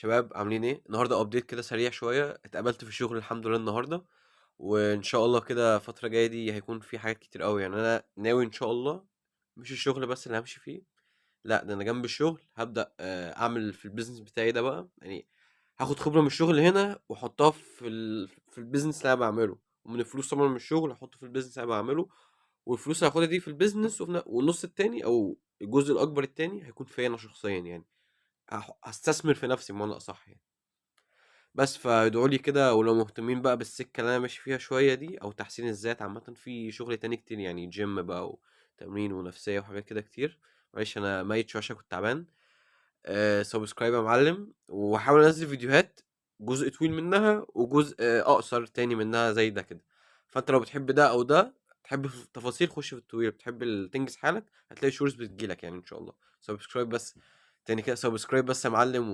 شباب عاملين ايه؟ النهارده ابديت كده سريع شويه. اتقابلت في الشغل الحمد لله النهارده، وان شاء الله كده الفتره الجايه دي هيكون في حاجات كتير قوي. يعني انا ناوي ان شاء الله مش الشغل بس اللي همشي فيه، لا ده انا جنب الشغل هبدا اعمل في البيزنس بتاعي ده بقى. يعني هاخد خبره من الشغل هنا واحطها في البيزنس اللي انا بعمله، ومن الفلوس طبعا من الشغل احطه في البيزنس اللي انا بعمله، والفلوس اللي هاخدها دي في البيزنس، والنص التاني او الجزء الاكبر التاني هيكون فيا انا شخصيا. يعني هستثمر في نفسي بمعنى اصح يعني. بس فادعوا لي كده، ولو مهتمين بقى بالسكة اللي انا ماشي فيها شوية دي او تحسين الذات عامة، في شغل تاني كتير يعني جيم بقى وتمرين ونفسية وحاجات كده كتير. معلش انا ميت شوية عشان كنت تعبان. سبسكرايب يا معلم، وحاول انزل فيديوهات جزء طويل منها وجزء اقصر تاني منها زي ده كده. فانت لو بتحب ده او ده، تحب في التفاصيل خش في الطويل، بتحب تنجز حالك هتلاقي شورز بتجيلك يعني ان شاء الله. سبسكرايب بس، تاني كده سبسكرايب بس يا معلم.